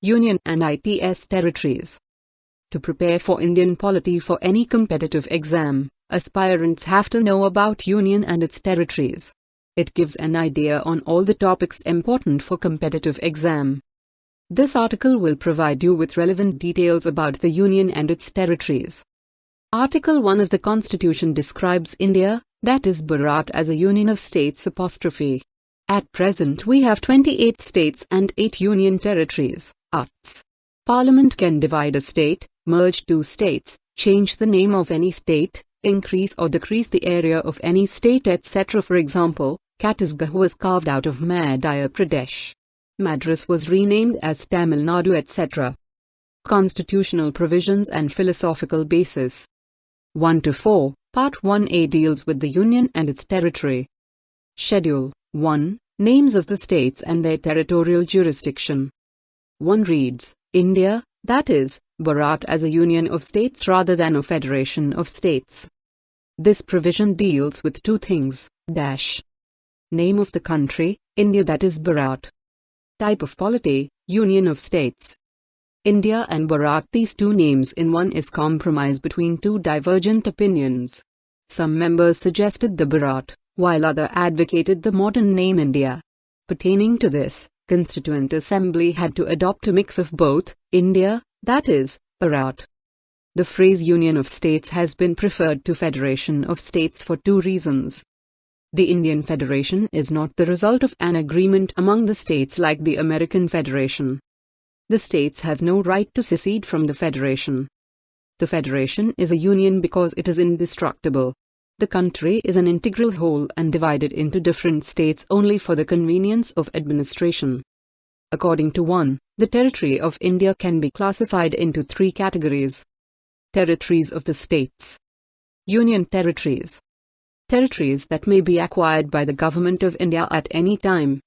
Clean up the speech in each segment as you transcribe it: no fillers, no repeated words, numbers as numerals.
Union and its territories. To prepare for Indian polity for any competitive exam, aspirants have to know about Union and its territories. It gives an idea on all the topics important for competitive exam. This article will provide you with relevant details about the Union and its territories. Article 1 of the Constitution describes India, that is Bharat, as a union of states apostrophe. At present we have 28 states and 8 union territories. Arts. Parliament can divide a state, merge two states, change the name of any state, increase or decrease the area of any state, etc. For example, Chhattisgarh was carved out of Madhya Pradesh. Madras was renamed as Tamil Nadu, etc. Constitutional provisions and philosophical basis. 1 to 4, Part 1a deals with the Union and its territory. Schedule 1, Names of the states and their territorial jurisdiction. 1 reads, India, that is, Bharat, as a union of states rather than a federation of states. This provision deals with two things, dash. Name of the country, India, that is Bharat. Type of polity, union of states. India and Bharat, these two names in one, is compromise between two divergent opinions. Some members suggested the Bharat, while others advocated the modern name India. Pertaining to this, Constituent Assembly had to adopt a mix of both, India, that is, Bharat. The phrase Union of States has been preferred to Federation of States for two reasons. The Indian Federation is not the result of an agreement among the states like the American Federation. The states have no right to secede from the Federation. The Federation is a union because it is indestructible. The country is an integral whole and divided into different states only for the convenience of administration. According to 1, the territory of India can be classified into 3 categories. Territories of the states. Union territories. Territories that may be acquired by the Government of India at any time.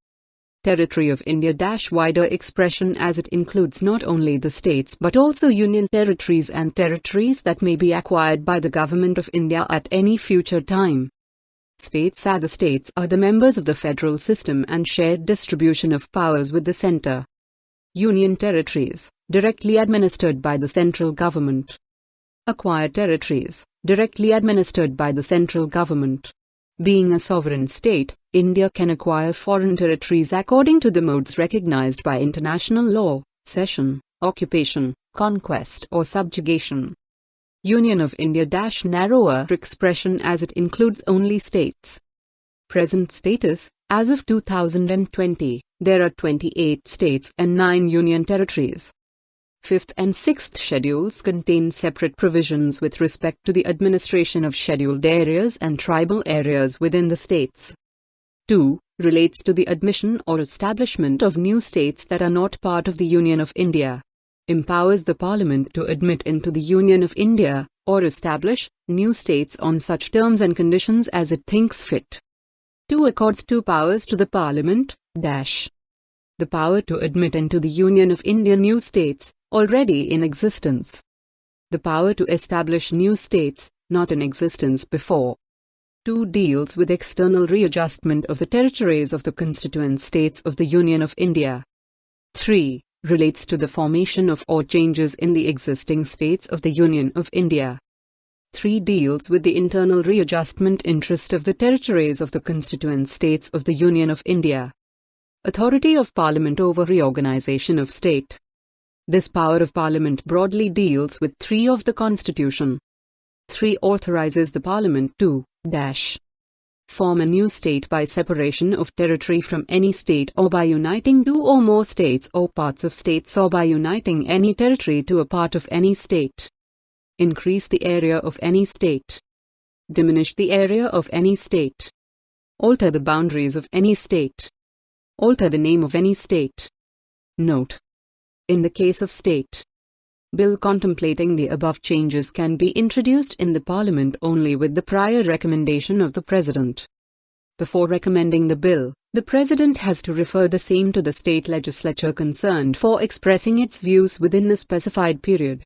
Territory of India - wider expression, as it includes not only the states but also union territories and territories that may be acquired by the Government of India at any future time. States are the members of the federal system and shared distribution of powers with the center. Union territories, directly administered by the central government. Acquired territories, directly administered by the central government. Being a sovereign state, India can acquire foreign territories according to the modes recognized by international law: cession, occupation, conquest or subjugation. Union of India - narrower expression, as it includes only states. Present status: as of 2020, there are 28 states and 9 union territories. 5th and 6th schedules contain separate provisions with respect to the administration of scheduled areas and tribal areas within the states. 2. Relates to the admission or establishment of new states that are not part of the Union of India. Empowers the Parliament to admit into the Union of India, or establish, new states on such terms and conditions as it thinks fit. 2. Accords 2 powers to the Parliament, the power to admit into the Union of India new states, already in existence. The power to establish new states, not in existence before. 2. Deals with external readjustment of the territories of the constituent states of the Union of India. 3. Relates to the formation of or changes in the existing states of the Union of India. 3. Deals with the internal readjustment interest of the territories of the constituent states of the Union of India. Authority of Parliament over reorganization of state. This power of Parliament broadly deals with 3 of the Constitution. 3. Authorizes the Parliament to form a new state by separation of territory from any state, or by uniting 2 or more states or parts of states, or by uniting any territory to a part of any state. Increase the area of any state. Diminish the area of any state. Alter the boundaries of any state. Alter the name of any state. Note: in the case of state bill contemplating the above changes can be introduced in the Parliament only with the prior recommendation of the President. Before recommending the bill, the President has to refer the same to the state legislature concerned for expressing its views within a specified period.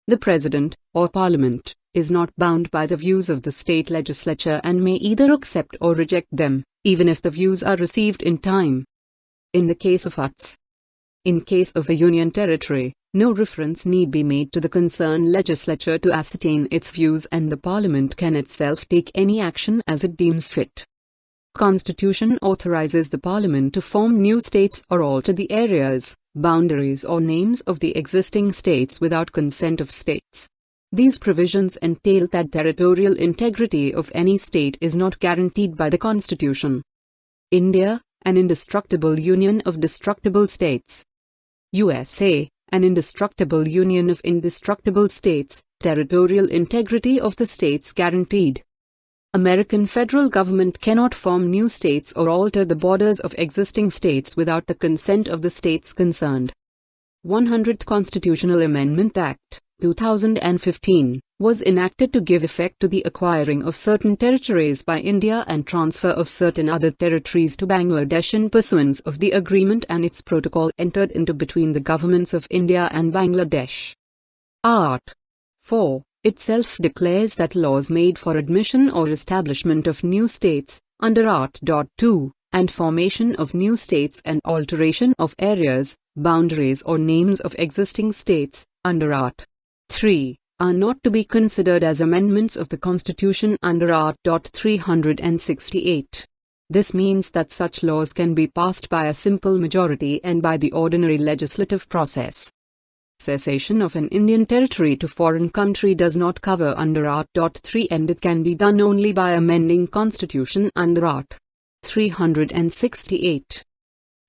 The President, or Parliament, is not bound by the views of the state legislature and may either accept or reject them, even if the views are received in time. In the case of arts, In case of a union territory, no reference need be made to the concerned legislature to ascertain its views, and the Parliament can itself take any action as it deems fit. Constitution authorizes the Parliament to form new states or alter the areas, boundaries or names of the existing states without consent of states. These provisions entail that territorial integrity of any state is not guaranteed by the Constitution. India, an indestructible union of destructible states. USA, an indestructible union of indestructible states, territorial integrity of the states guaranteed. American federal government cannot form new states or alter the borders of existing states without the consent of the states concerned. 100th Constitutional Amendment Act, 2015, was enacted to give effect to the acquiring of certain territories by India and transfer of certain other territories to Bangladesh in pursuance of the agreement and its protocol entered into between the governments of India and Bangladesh. Art. 4. Itself declares that laws made for admission or establishment of new states, under Art. 2, and formation of new states and alteration of areas, boundaries or names of existing states, under Art. 3, are not to be considered as amendments of the Constitution under Art. 368. This means that such laws can be passed by a simple majority and by the ordinary legislative process. Cessation of an Indian territory to foreign country does not cover under Art. 3, and it can be done only by amending Constitution under Art. 368.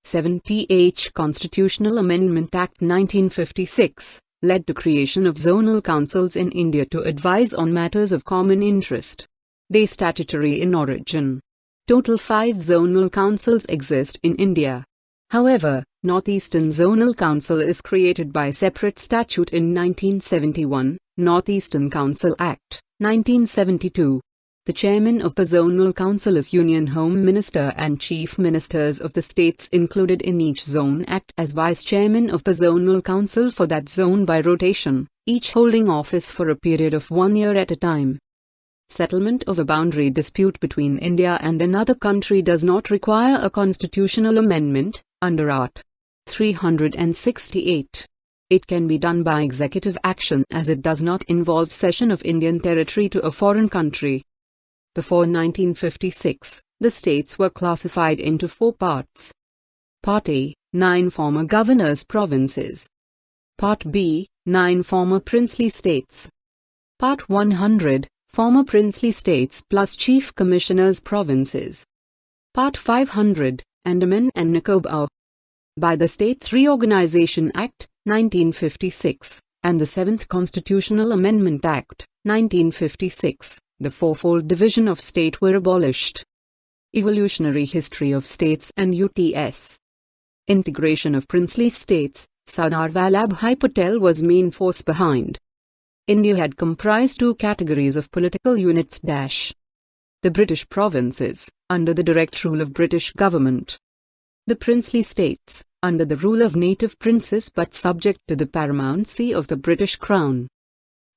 70H Constitutional Amendment Act 1956 led to creation of zonal councils in India to advise on matters of common interest. They statutory in origin. Total 5 zonal councils exist in India. However, Northeastern Zonal Council is created by separate statute in 1971, Northeastern Council Act, 1972. The chairman of the Zonal Council is Union Home Minister, and chief ministers of the states included in each zone act as vice chairman of the Zonal Council for that zone by rotation, each holding office for a period of 1 year at a time. Settlement of a boundary dispute between India and another country does not require a constitutional amendment, under Art. 368. It can be done by executive action as it does not involve cession of Indian territory to a foreign country. Before 1956, the states were classified into 4 parts. Part A, 9 former governors' provinces. Part B, 9 former princely states. Part 100, former princely states plus chief commissioners' provinces. Part 500, Andaman and Nicobar. By the States Reorganization Act, 1956, and the 7th Constitutional Amendment Act, 1956, the fourfold division of state were abolished. Evolutionary history of states and UTS. Integration of princely states, Sardar Vallabhbhai Patel was main force behind. India had comprised 2 categories of political units. The British provinces, under the direct rule of British government. The princely states, under the rule of native princes but subject to the paramountcy of the British Crown.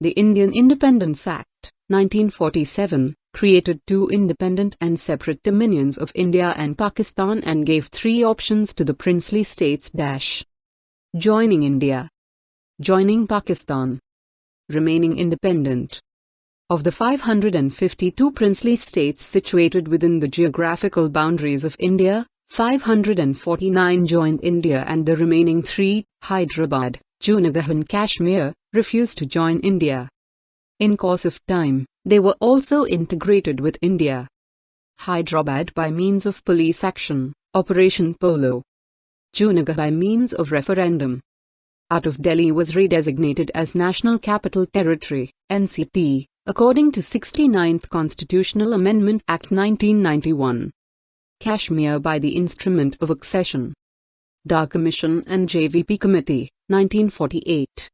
The Indian Independence Act, 1947, created 2 independent and separate dominions of India and Pakistan and gave 3 options to the princely states. Joining India. Joining Pakistan. Remaining independent. Of the 552 princely states situated within the geographical boundaries of India, 549 joined India and the remaining 3, Hyderabad, Junagadh and Kashmir, refused to join India. In course of time, they were also integrated with India. Hyderabad by means of police action, Operation Polo. Junagadh by means of referendum. Out of Delhi was redesignated as National Capital Territory, NCT, according to 69th Constitutional Amendment Act 1991. Kashmir by the instrument of accession. Dar Commission and JVP Committee, 1948.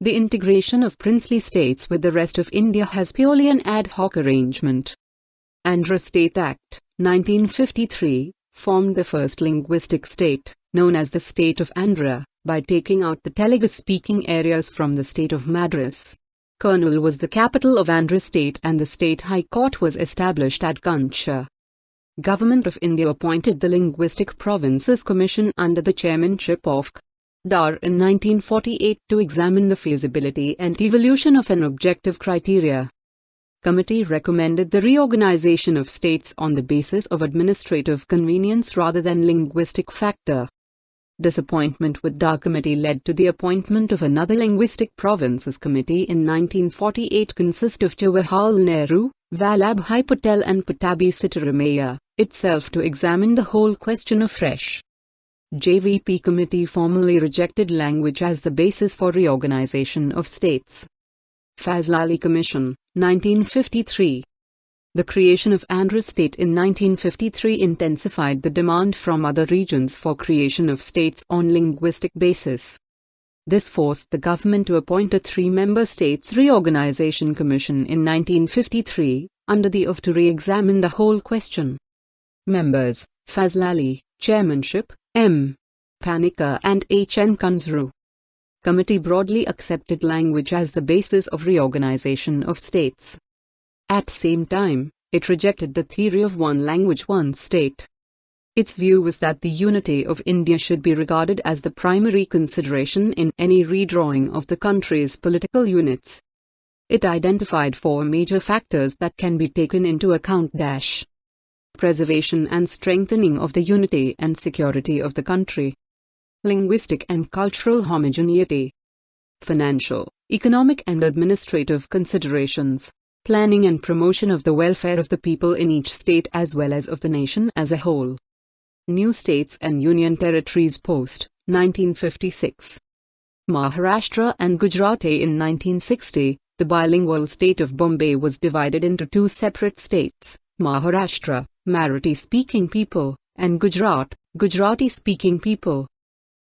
The integration of princely states with the rest of India has purely an ad hoc arrangement. Andhra State Act, 1953, formed the first linguistic state, known as the State of Andhra, by taking out the Telugu-speaking areas from the state of Madras. Kurnool was the capital of Andhra State and the State High Court was established at Kancha. Government of India appointed the Linguistic Provinces Commission under the chairmanship of Dar in 1948 to examine the feasibility and evolution of an objective criteria. Committee recommended the reorganization of states on the basis of administrative convenience rather than linguistic factor. Disappointment with Dar Committee led to the appointment of another Linguistic Provinces Committee in 1948 consist of Jawaharlal Nehru, Vallabhbhai Patel and Pattabhi Sitaramayya, itself to examine the whole question afresh. JVP Committee formally rejected language as the basis for reorganization of states. Fazl Ali Commission, 1953. The creation of Andhra State in 1953 intensified the demand from other regions for creation of states on linguistic basis. This forced the government to appoint a 3-member States Reorganization Commission in 1953, under the of to re-examine the whole question. Members: Fazl Ali, Chairmanship, M. Panikkar and H. N. Kunzru. Committee broadly accepted language as the basis of reorganization of states. At same time, it rejected the theory of one language, one state. Its view was that the unity of India should be regarded as the primary consideration in any redrawing of the country's political units. It identified 4 major factors that can be taken into account: preservation and strengthening of the unity and security of the country, linguistic and cultural homogeneity, financial, economic and administrative considerations, planning and promotion of the welfare of the people in each state as well as of the nation as a whole. New States and Union Territories Post, 1956. Maharashtra and Gujarati in 1960, the bilingual state of Bombay was divided into 2 separate states, Maharashtra, Marathi-speaking people, and Gujarat, Gujarati-speaking people.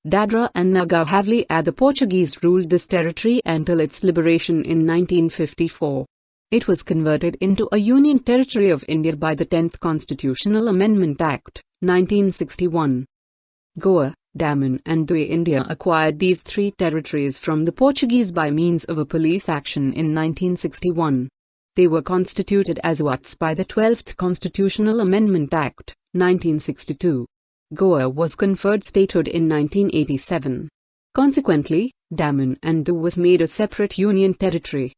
Dadra and Nagar Haveli the Portuguese ruled this territory until its liberation in 1954. It was converted into a Union Territory of India by the 10th Constitutional Amendment Act, 1961. Goa, Daman and Diu India acquired these 3 territories from the Portuguese by means of a police action in 1961. They were constituted as Wats by the 12th Constitutional Amendment Act, 1962. Goa was conferred statehood in 1987. Consequently, Daman and Diu was made a separate Union Territory.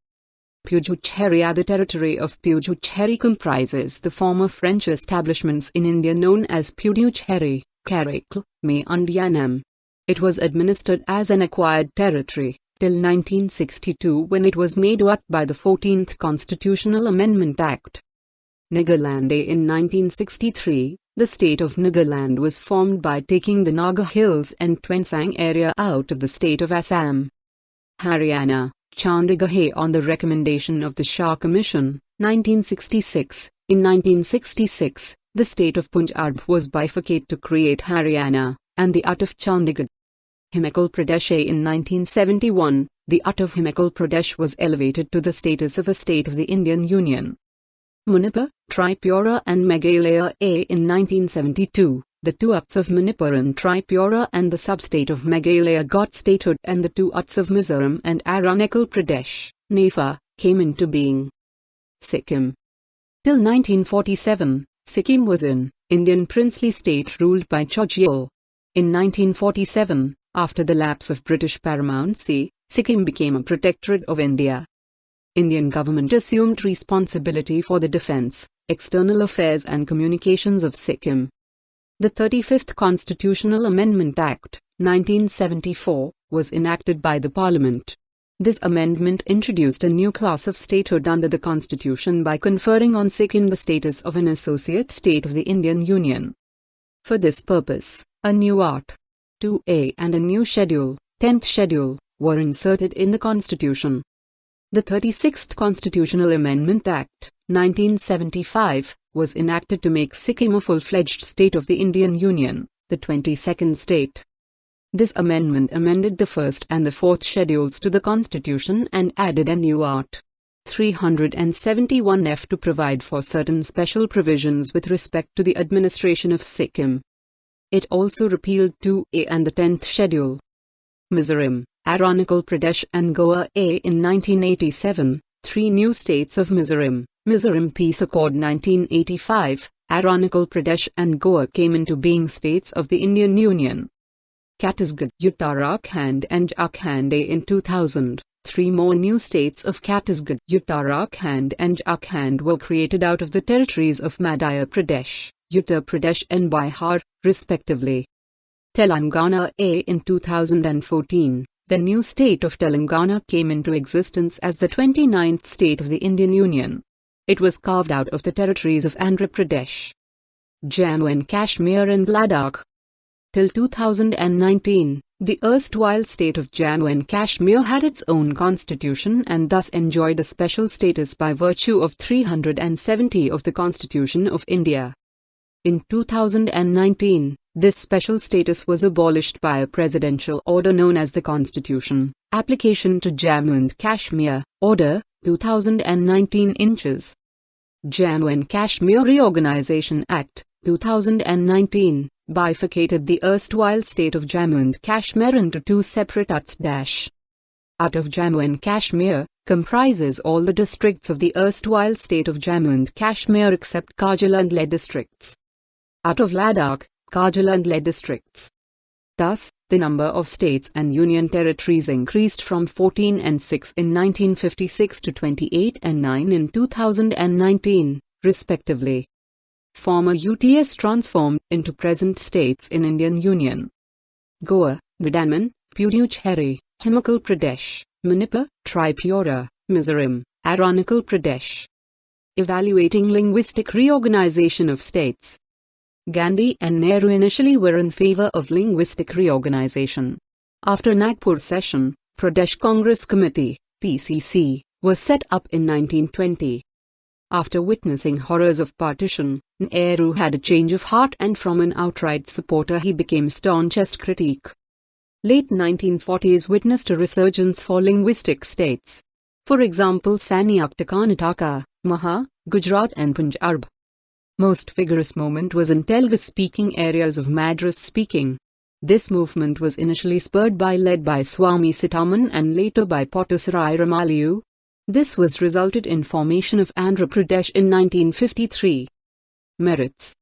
Puducherry The territory of Puducherry comprises the former French establishments in India known as Puducherry, Karaikal, May and Yanam. It was administered as an acquired territory, till 1962 when it was made Wat by the 14th Constitutional Amendment Act. Nagaland in 1963, the state of Nagaland was formed by taking the Naga Hills and Twensang area out of the state of Assam. Haryana, Chandigarh on the recommendation of the Shah Commission, 1966. In 1966, the state of Punjab was bifurcated to create Haryana, and the Ut of Chandigarh. Himachal Pradesh in 1971, the Ut of Himachal Pradesh was elevated to the status of a state of the Indian Union. Manipur, Tripura and Meghalaya in 1972. The 2 Uts of Manipur and Tripura and the sub-state of Meghalaya got statehood, and the 2 Uts of Mizoram and Arunachal Pradesh, NAFA, came into being. Sikkim. Till 1947, Sikkim was an Indian princely state ruled by Chogyal. In 1947, after the lapse of British paramountcy, Sikkim became a protectorate of India. Indian government assumed responsibility for the defence, external affairs and communications of Sikkim. The 35th Constitutional Amendment Act, 1974, was enacted by the Parliament. This amendment introduced a new class of statehood under the Constitution by conferring on Sikkim the status of an associate state of the Indian Union. For this purpose, a new Art. 2A and a new Schedule, 10th Schedule, were inserted in the Constitution. The 36th Constitutional Amendment Act, 1975, was enacted to make Sikkim a full-fledged state of the Indian Union, the 22nd state. This amendment amended the 1st and the 4th schedules to the Constitution and added a new Art. 371F to provide for certain special provisions with respect to the administration of Sikkim. It also repealed 2A and the 10th schedule. Mizoram, Arunachal Pradesh and Goa in 1987, 3 new states of Mizoram, Mizoram Peace Accord 1985, Arunachal Pradesh and Goa came into being states of the Indian Union. Chhattisgarh, Uttarakhand and Jharkhand. In 2000, 3 more new states of Chhattisgarh, Uttarakhand and Jharkhand were created out of the territories of Madhya Pradesh, Uttar Pradesh and Bihar, respectively. Telangana. In 2014, the new state of Telangana came into existence as the 29th state of the Indian Union. It was carved out of the territories of Andhra Pradesh, Jammu and Kashmir and Ladakh. Till 2019, the erstwhile state of Jammu and Kashmir had its own constitution and thus enjoyed a special status by virtue of 370 of the Constitution of India. In 2019, this special status was abolished by a presidential order known as the Constitution, Application to Jammu and Kashmir, Order, 2019 inches. Jammu and Kashmir Reorganization Act, 2019, bifurcated the erstwhile state of Jammu and Kashmir into 2 separate UTs. Ut of Jammu and Kashmir comprises all the districts of the erstwhile state of Jammu and Kashmir except Kargil and Leh districts. Ut of Ladakh, Kargil and Leh districts. Thus, the number of states and union territories increased from 14 and 6 in 1956 to 28 and 9 in 2019, respectively. Former UTs transformed into present states in Indian Union: Goa, Andaman, Puducherry, Himachal Pradesh, Manipur, Tripura, Mizoram, Arunachal Pradesh. Evaluating linguistic reorganization of states. Gandhi and Nehru initially were in favor of linguistic reorganization. After Nagpur session, Pradesh Congress Committee, PCC, was set up in 1920. After witnessing horrors of partition, Nehru had a change of heart and from an outright supporter he became staunchest critic. Late 1940s witnessed a resurgence for linguistic states. For example, Sanyukta Karnataka, Maha, Gujarat and Punjab. Most vigorous movement was in Telugu-speaking areas of Madras-speaking. This movement was initially led by Swami Sitaman and later by Pottusarai Ramalu. This was resulted in formation of Andhra Pradesh in 1953. Merits.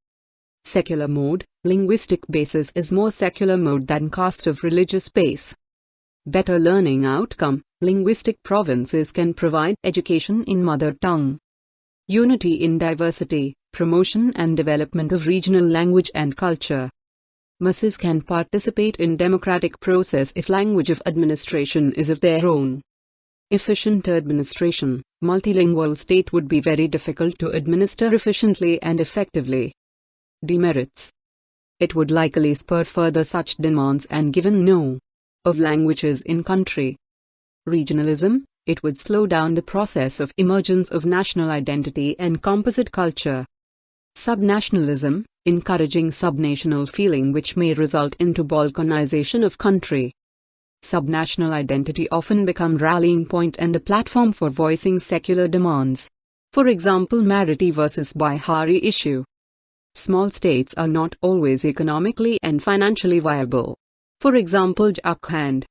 Secular mode, linguistic basis is more secular mode than caste of religious base. Better learning outcome, linguistic provinces can provide education in mother tongue. Unity in diversity, promotion and development of regional language and culture. Masses can participate in democratic process if language of administration is of their own. Efficient administration, multilingual state would be very difficult to administer efficiently and effectively. Demerits. It would likely spur further such demands and given no of languages in country. Regionalism, it would slow down the process of emergence of national identity and composite culture. Subnationalism, encouraging subnational feeling which may result into balkanization of country. Subnational identity often become rallying point and a platform for voicing secular demands. For example, Marathi versus Bihari issue. Small states are not always economically and financially viable. For example, Jharkhand.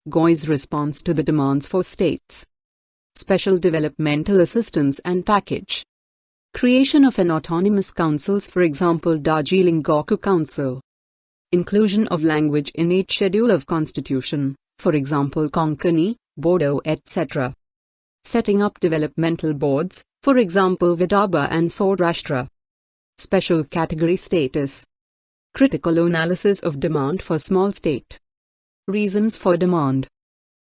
Goi's response to the demands for states. Special developmental assistance and package. Creation of an autonomous councils, for example Darjeeling Gorkha Council. Inclusion of language in each schedule of constitution, for example Konkani, Bodo etc. Setting up developmental boards, for example Vidarbha and Saurashtra. Special category status. Critical analysis of demand for small state. Reasons for demand.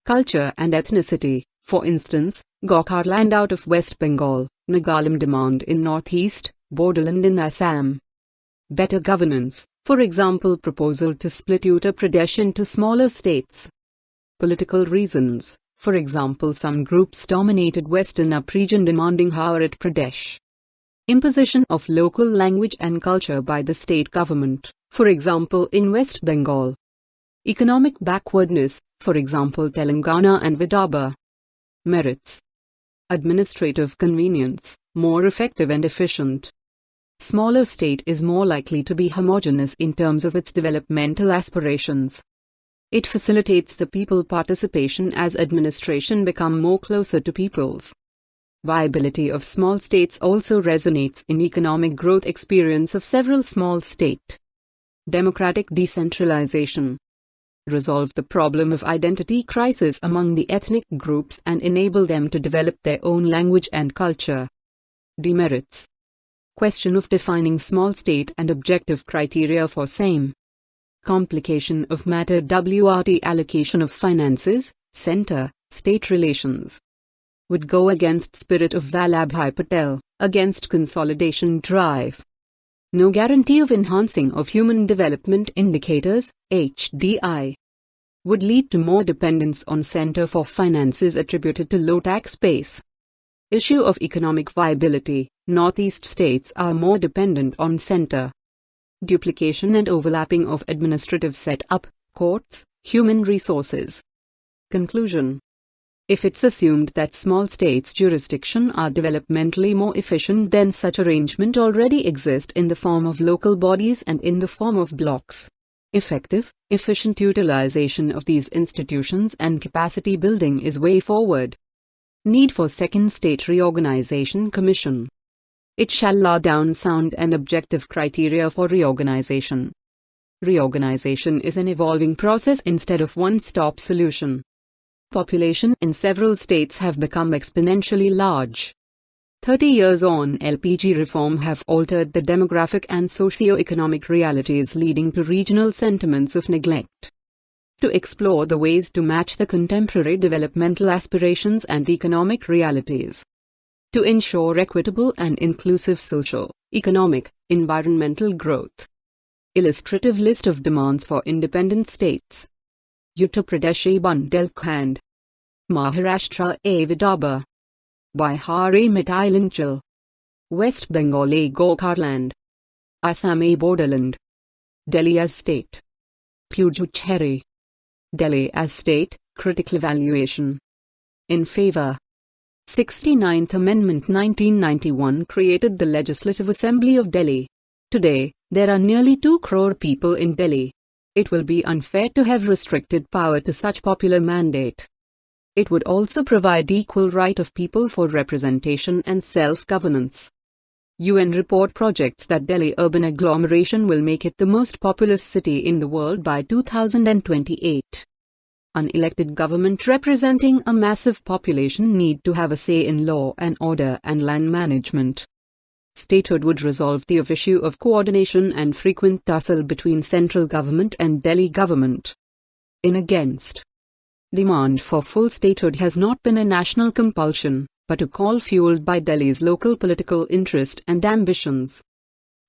Culture and ethnicity, for instance, Gorkhaland out of West Bengal, Nagalim demand in Northeast, Bodoland in Assam. Better governance, for example proposal to split Uttar Pradesh into smaller states. Political reasons, for example some groups dominated Western Up region demanding Haryana Pradesh. Imposition of local language and culture by the state government, for example in West Bengal. Economic backwardness, for example Telangana and Vidarbha. Merits. Administrative convenience, more effective and efficient. Smaller state is more likely to be homogeneous in terms of its developmental aspirations. It facilitates the people participation as administration become more closer to peoples. Viability of small states also resonates in economic growth experience of several small state. Democratic decentralization. resolve the problem of identity crisis among the ethnic groups and enable them to develop their own language and culture. Demerits. Question of defining small state and objective criteria for same. Complication of matter. WRT allocation of finances, center-state relations. Would go against spirit of Vallabhbhai Patel, against consolidation drive. No guarantee of enhancing of human development indicators, HDI. Would lead to more dependence on center for finances attributed to low tax base. Issue of economic viability. Northeast states are more dependent on center. Duplication and overlapping of administrative setup, courts, human resources. Conclusion. If it's assumed that small states' jurisdiction are developmentally more efficient, then such arrangement already exists in the form of local bodies and in the form of blocks. Effective, efficient utilization of these institutions and capacity building is way forward. Need for second state reorganization commission. It shall lay down sound and objective criteria for reorganization. Reorganization is an evolving process instead of one-stop solution. Population in several states have become exponentially large. 30 years on, LPG reform have altered the demographic and socio-economic realities, leading to regional sentiments of neglect. To explore the ways to match the contemporary developmental aspirations and economic realities. To ensure equitable and inclusive social, economic, environmental growth. Illustrative list of demands for independent states. Uttar Pradesh Bundelkhand. Maharashtra Vidarbha. Bihar Mithilanchal. West Bengal Golkarland. Assam Borderland. Delhi as state. Puducherry. Delhi as state, critical evaluation. In favor. 69th Amendment 1991 created the Legislative Assembly of Delhi. Today, there are nearly 2 crore people in Delhi. It will be unfair to have restricted power to such popular mandate. It would also provide equal right of people for representation and self-governance. UN report projects that Delhi urban agglomeration will make it the most populous city in the world by 2028. Unelected government representing a massive population need to have a say in law and order and land management. Statehood would resolve the issue of coordination and frequent tussle between central government and Delhi government. In against. Demand for full statehood has not been a national compulsion, but a call fueled by Delhi's local political interest and ambitions.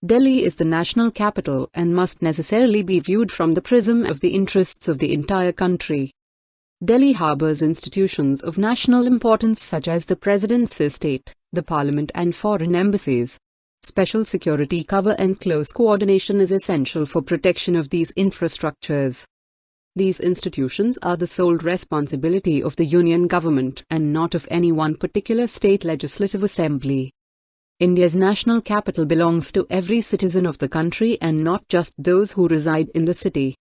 Delhi is the national capital and must necessarily be viewed from the prism of the interests of the entire country. Delhi harbors institutions of national importance such as the President's estate, the Parliament and foreign embassies. Special security cover and close coordination is essential for protection of these infrastructures. These institutions are the sole responsibility of the Union government and not of any one particular state legislative assembly. India's national capital belongs to every citizen of the country and not just those who reside in the city.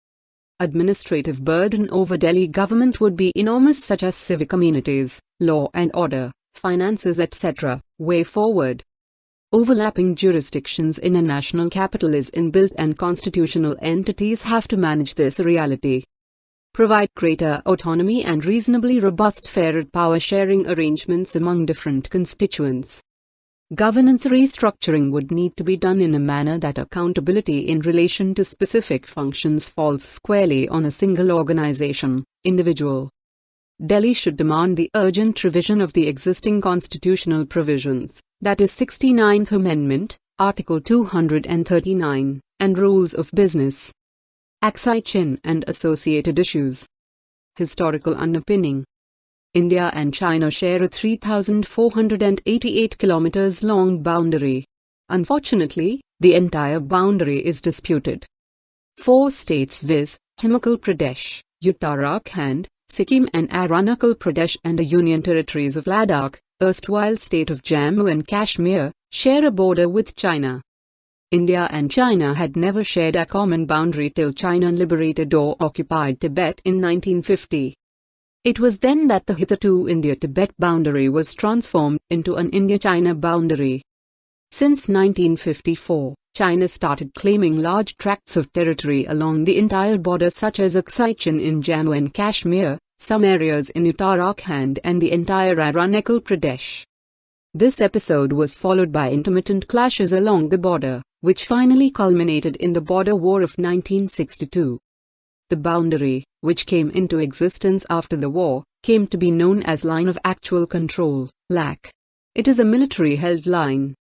Administrative burden over Delhi government would be enormous, such as civic amenities, law and order, finances etc. Way forward. Overlapping jurisdictions in a national capital is inbuilt and constitutional entities have to manage this reality. Provide greater autonomy and reasonably robust fair power sharing arrangements among different constituents. Governance restructuring would need to be done in a manner that accountability in relation to specific functions falls squarely on a single organization, individual. Delhi should demand the urgent revision of the existing constitutional provisions, that is 69th Amendment, Article 239, and Rules of Business. Accession and associated issues. Historical underpinning. India and China share a 3,488 kilometers long boundary. Unfortunately, the entire boundary is disputed. 4 states viz. Himachal Pradesh, Uttarakhand, Sikkim and Arunachal Pradesh and the Union Territories of Ladakh, erstwhile state of Jammu and Kashmir, share a border with China. India and China had never shared a common boundary till China liberated or occupied Tibet in 1950. It was then that the hitherto India-Tibet boundary was transformed into an India-China boundary. Since 1954, China started claiming large tracts of territory along the entire border, such as Aksai-Chin in Jammu and Kashmir, some areas in Uttarakhand and the entire Arunachal Pradesh. This episode was followed by intermittent clashes along the border, which finally culminated in the Border War of 1962. The boundary, which came into existence after the war, came to be known as Line of Actual Control, LAC. It is a military-held line.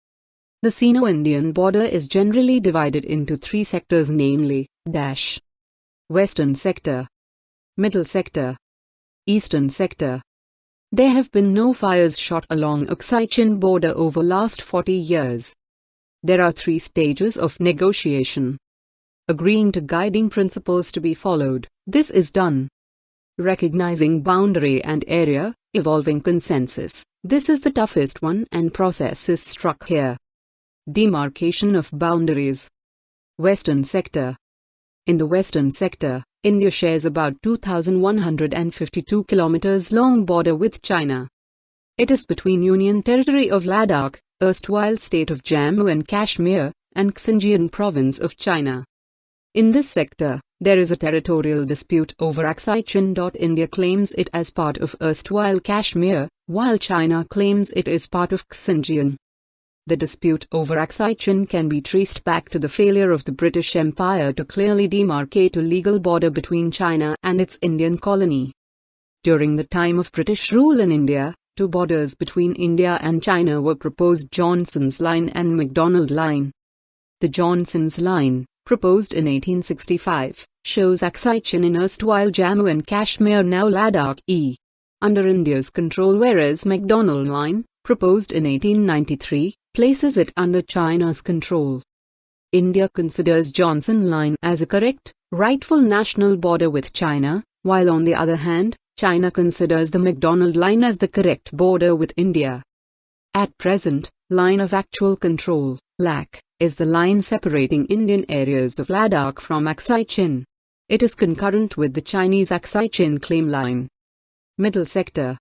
The Sino-Indian border is generally divided into three sectors, namely, Western Sector, Middle Sector, Eastern Sector. There have been no fires shot along Aksai-Chin border over last 40 years. There are three stages of negotiation. Agreeing to guiding principles to be followed, this is done. Recognizing boundary and area, evolving consensus, this is the toughest one and process is struck here. Demarcation of boundaries. Western Sector. In the Western Sector, India shares about 2,152 kilometers long border with China. It is between Union Territory of Ladakh, erstwhile state of Jammu and Kashmir, and Xinjiang province of China. In this sector, there is a territorial dispute over Aksai-Chin. India claims it as part of erstwhile Kashmir, while China claims it is part of Xinjiang. The dispute over Aksai-Chin can be traced back to the failure of the British Empire to clearly demarcate a legal border between China and its Indian colony. During the time of British rule in India, two borders between India and China were proposed: Johnson's Line and MacDonald Line. The Johnson's Line, proposed in 1865, shows Aksai-Chin in erstwhile Jammu and Kashmir, now Ladakh, under India's control, whereas MacDonald Line, proposed in 1893, places it under China's control. India considers Johnson Line as a correct, rightful national border with China, while on the other hand, China considers the MacDonald Line as the correct border with India. At present, Line of Actual Control, LAC, is the line separating Indian areas of Ladakh from Aksai-Chin. It is concurrent with the Chinese Aksai-Chin claim line. Middle Sector.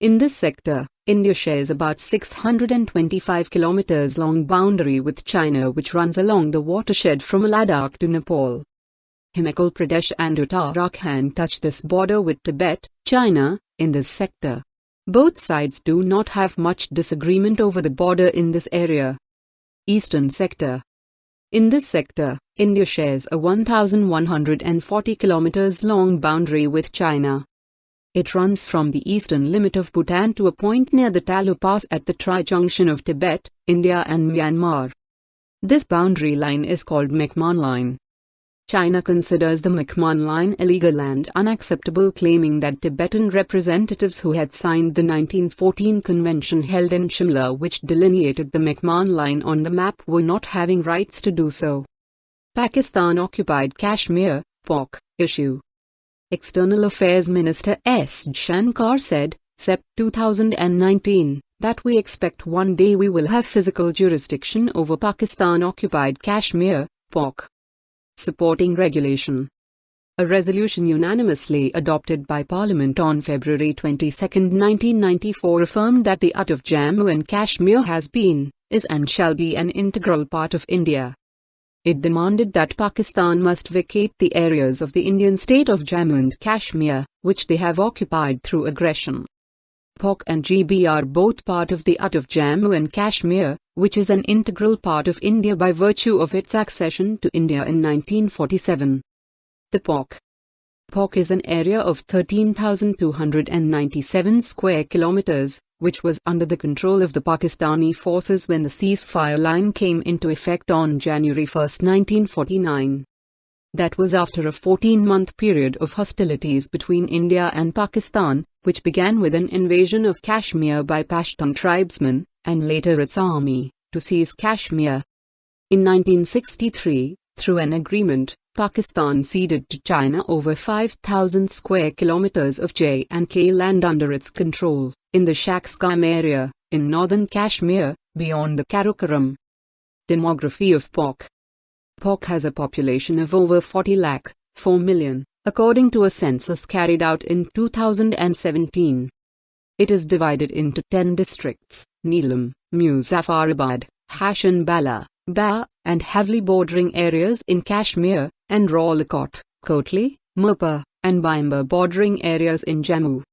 In this sector, India shares about 625 kilometers long boundary with China, which runs along the watershed from Ladakh to Nepal. Himachal Pradesh and Uttarakhand touch this border with Tibet, China, in this sector. Both sides do not have much disagreement over the border in this area. Eastern Sector. In this sector, India shares a 1,140 kilometers long boundary with China. It runs from the eastern limit of Bhutan to a point near the Talu Pass at the tri-junction of Tibet, India and Myanmar. This boundary line is called McMahon Line. China considers the McMahon Line illegal and unacceptable, claiming that Tibetan representatives who had signed the 1914 convention held in Shimla, which delineated the McMahon Line on the map, were not having rights to do so. Pakistan occupied Kashmir, POK, issue. External Affairs Minister S. Shankar said, Sept 2019, that we expect one day we will have physical jurisdiction over Pakistan-occupied Kashmir, POK. Supporting regulation. A resolution unanimously adopted by Parliament on February 22, 1994 affirmed that the UT of Jammu and Kashmir has been, is and shall be an integral part of India. It demanded that Pakistan must vacate the areas of the Indian state of Jammu and Kashmir, which they have occupied through aggression. POK and GB are both part of the UT of Jammu and Kashmir, which is an integral part of India by virtue of its accession to India in 1947. The POK is an area of 13,297 square kilometers, which was under the control of the Pakistani forces when the ceasefire line came into effect on January 1, 1949. That was after a 14-month period of hostilities between India and Pakistan, which began with an invasion of Kashmir by Pashtun tribesmen, and later its army, to seize Kashmir. In 1963, through an agreement, Pakistan ceded to China over 5,000 square kilometers of J&K land under its control, in the Shaksgam area, in northern Kashmir, beyond the Karakoram. Demography of POK. POK has a population of over 40 lakh, 4 million, according to a census carried out in 2017. It is divided into 10 districts: Neelam, Muzaffarabad, Hassan Bala, Ba, and heavily bordering areas in Kashmir, and Rawalakot, Kotli, Mirpur, and Bhimber bordering areas in Jammu.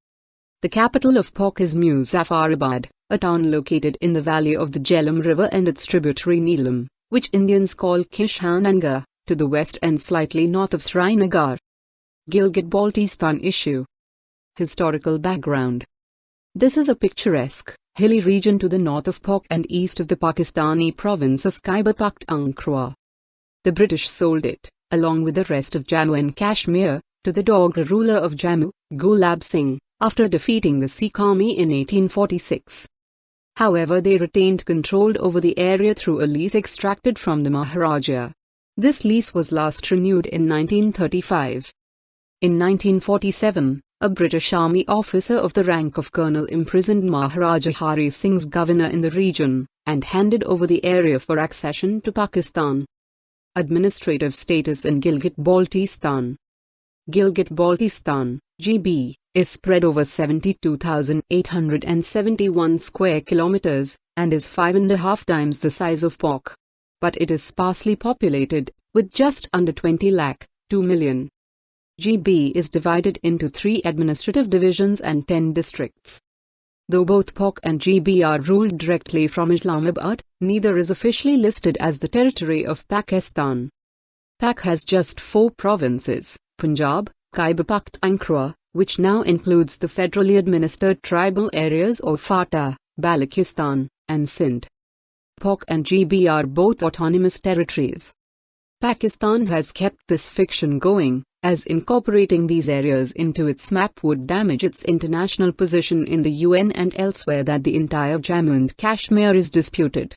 The capital of Pak is Muzaffarabad, a town located in the valley of the Jhelum River and its tributary Neelam, which Indians call Kishangarh, to the west and slightly north of Srinagar. Gilgit-Baltistan issue. Historical background. This is a picturesque, hilly region to the north of Pak and east of the Pakistani province of Khyber Pakhtunkhwa. The British sold it, along with the rest of Jammu and Kashmir, to the Dogra ruler of Jammu, Gulab Singh, after defeating the Sikh army in 1846. However, they retained control over the area through a lease extracted from the Maharaja. This lease was last renewed in 1935. In 1947, a British Army officer of the rank of colonel imprisoned Maharaja Hari Singh's governor in the region, and handed over the area for accession to Pakistan. Administrative status in Gilgit-Baltistan. Gilgit-Baltistan, GB, is spread over 72,871 square kilometers, and is 5.5 times the size of Pak. But it is sparsely populated, with just under 20 lakh, 2 million. GB is divided into 3 administrative divisions and 10 districts. Though both Pak and GB are ruled directly from Islamabad, neither is officially listed as the territory of Pakistan. Pak has just 4 provinces: Punjab, Khyber Pakhtunkhwa, which now includes the federally administered tribal areas of Fatah, Balochistan, and Sindh. Pak and GB are both autonomous territories. Pakistan has kept this fiction going, as incorporating these areas into its map would damage its international position in the UN and elsewhere that the entire Jammu and Kashmir is disputed.